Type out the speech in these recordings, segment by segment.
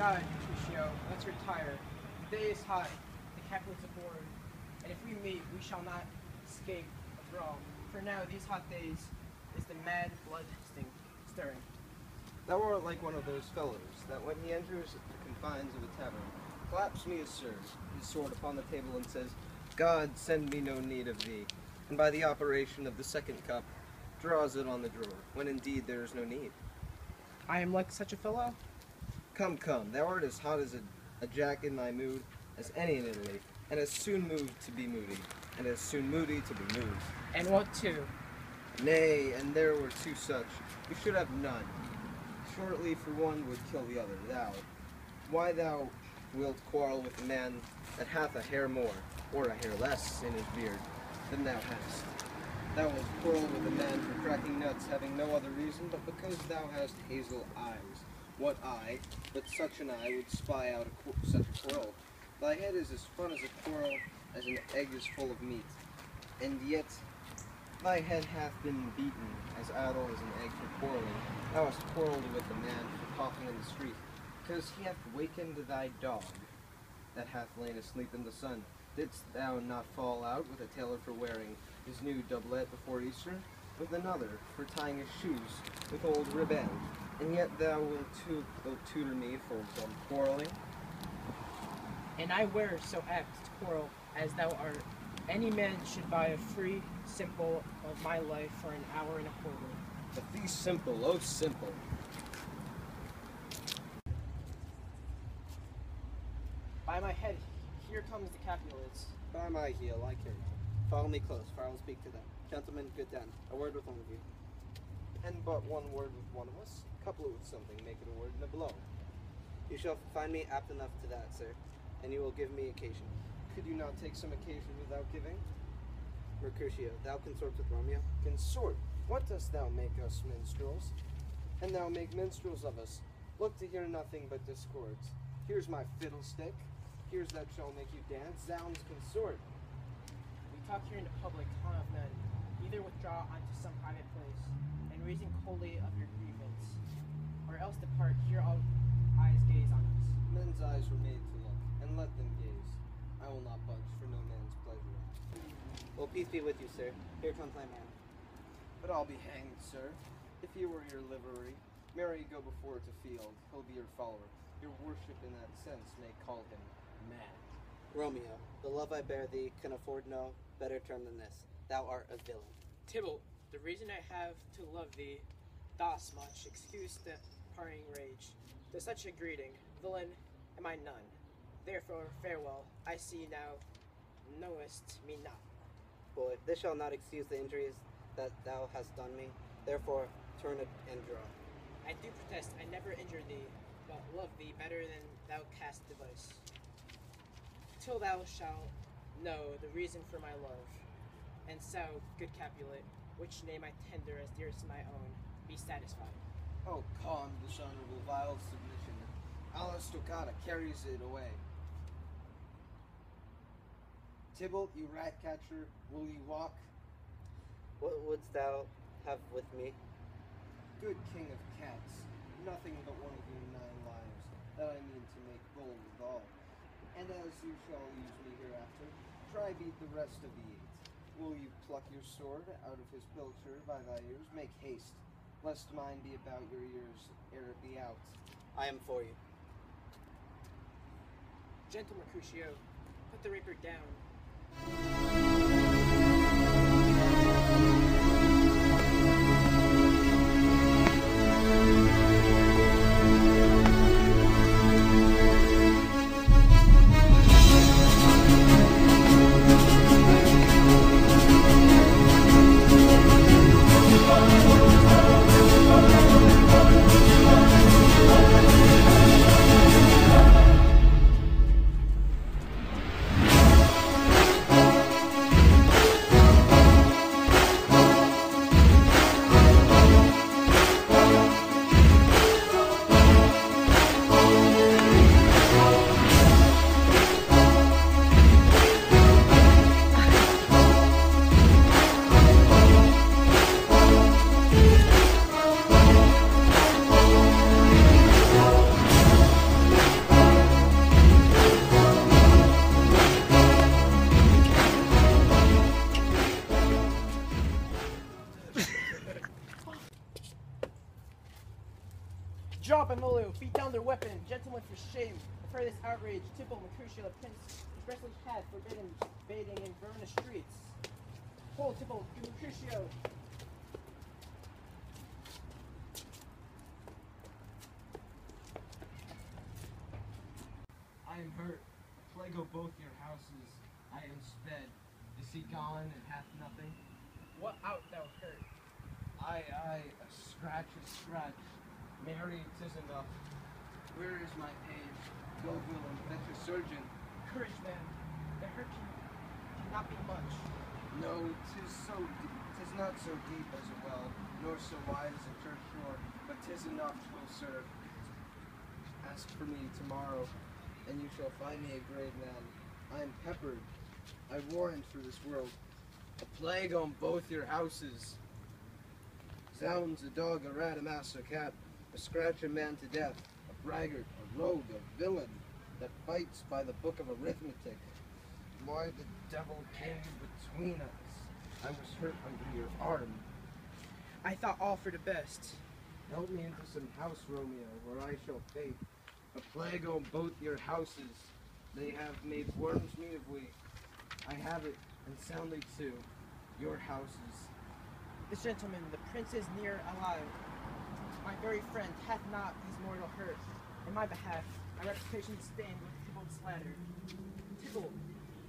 God, Crucio, let's retire. The day is hot, the Capulets aboard, and if we meet, we shall not escape a brawl. For now, these hot days is the mad blood stirring. Thou art like one of those fellows that when he enters the confines of a tavern, claps me as sir, his sword upon the table, and says, God send me no need of thee, and by the operation of the second cup, draws it on the drawer, when indeed there is no need. I am like such a fellow? Come, come, thou art as hot as a jack in thy mood as any in Italy, and as soon moved to be moody, and as soon moody to be moved. And what two? Nay, and there were two such, we should have none. Shortly for one would kill the other, thou. Why thou wilt quarrel with a man that hath a hair more, or a hair less in his beard, than thou hast. Thou wilt quarrel with a man for cracking nuts, having no other reason, but because thou hast hazel eyes. What eye, but such an eye, would spy out such a quarrel? Thy head is as fun as a quarrel, as an egg is full of meat. And yet thy head hath been beaten as idle as an egg for quarreling. Thou hast quarrelled with a man for coughing in the street, because he hath wakened thy dog that hath lain asleep in the sun. Didst thou not fall out with a tailor for wearing his new doublet before Easter, with another for tying his shoes with old riband? And yet thou wilt tutor me for some quarrelling? And I wear so apt to quarrel as thou art. Any man should buy a free simple of my life for an hour and a quarter. But thee simple, oh simple. By my head, here comes the Capulets. By my heel, I carry. Follow me close, for I will speak to them. Gentlemen, good den. A word with one of you. And but one word with one of us, couple it with something, make it a word and a blow. You shall find me apt enough to that, sir, and you will give me occasion. Could you not take some occasion without giving? Mercutio, thou consorts with Romeo? Consort, what dost thou make us minstrels? And thou make minstrels of us. Look to hear nothing but discords. Here's my fiddlestick. Here's that shall make you dance. Zounds, consort. We talk here in the public ton of men. Either withdraw unto some private place, and reason coldly of your grievance, or else depart, here all eyes gaze on us. Men's eyes were made to look, and let them gaze. I will not budge for no man's pleasure. Well, peace be with you, sir. Here comes my man. But I'll be hanged, sir. If he were your livery, Mary go before to field, he'll be your follower. Your worship in that sense may call him mad. Romeo, the love I bear thee can afford no better term than this. Thou art a villain. Tybalt, the reason I have to love thee thus much, excuse the parting rage. To such a greeting, villain, am I none. Therefore, farewell, I see now, knowest me not. Boy, this shall not excuse the injuries that thou hast done me. Therefore, turn it and draw. I do protest I never injured thee, but love thee better than thou canst devise. Till thou shalt know the reason for my love. And so, good Capulet, which name I tender as dearest to my own, be satisfied. Oh, calm, dishonorable, vile submission. Alice Toccata carries it away. Tybalt, you rat catcher, will you walk? What wouldst thou have with me? Good king of cats, nothing but one of your 9 lives, that I mean to make bold withal. And as you shall use me hereafter, try beat the rest of the 8. Will you pluck your sword out of his pilcher by thy ears? Make haste, lest mine be about your ears ere it be out. I am for you. Gentle Mercutio, put the rapier down. Drop and Romeo, beat down their weapon. Gentlemen, for shame. For this outrage, Tipple, Mercutio, the prince, expressly had forbidden bathing in Verona streets. Hold, Tipple, Mercutio. I am hurt. A plague of both your houses. I am sped. Is he gone and hath nothing? What out thou hurt? I, a scratch. Mary, 'tis enough. Where is my page? Go, Willem, fetch a surgeon. Courage, man. The hurt cannot be much. No, 'tis not so deep as a well, nor so wide as a church shore, but 'tis enough 'twill serve. Ask for me tomorrow, and you shall find me a brave man. I am peppered. I warrant for this world. A plague on both your houses. Zounds, a dog, a rat, a mouse, a cat, a scratch, a man to death, a braggart, a rogue, a villain, that fights by the book of arithmetic. Why the devil came between us? I was hurt under your arm. I thought all for the best. Help me into some house, Romeo, where I shall fate. A plague on both your houses. They have made worms meat of wheat. I have it, and soundly too. Your houses. This gentleman, the prince is near alive. My very friend hath not his mortal hurt. In my behalf, my reputation is stained with Tybalt's slander. Tybalt,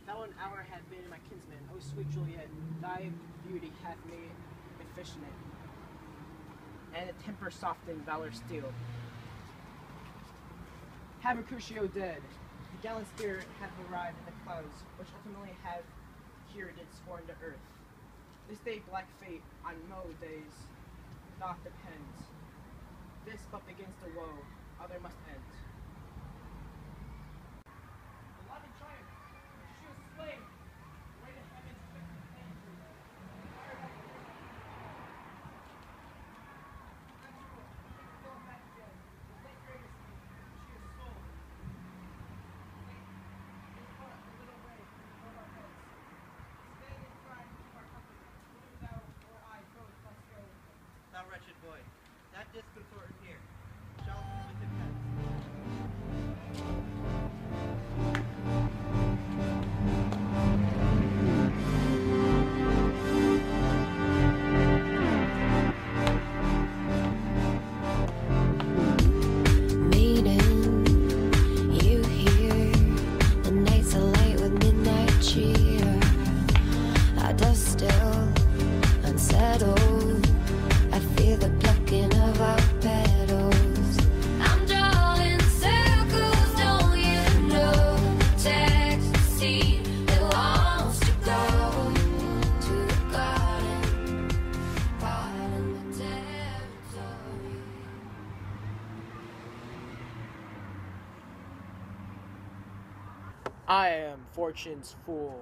thou an hour had been my kinsman, O sweet Juliet, thy beauty hath made efficient, and a temper softened valor steel. Have Mercutio dead, the gallant spirit hath arrived in the clouds, which ultimately have cured its scorn to earth. This day black fate on no days doth depend. This but begins the woe, other must end. Alive in triumph, she was slain. Way to heaven's quick and pain. Fire by the wind. Natural, still back again. The late greatest thing, she is sold. Late, is but a little way from our heads. Stay in crime to our company. Whether thou or I both must go. Thou wretched boy, that disconsortant here shall with him hence. Maiden, you hear the nights are light with midnight cheer. Our dust still unsettled. I feel the plucking of our petals. I'm drawing circles, don't you know? Ecstasy that wants to go to the garden, pardon the territory. I am fortune's fool.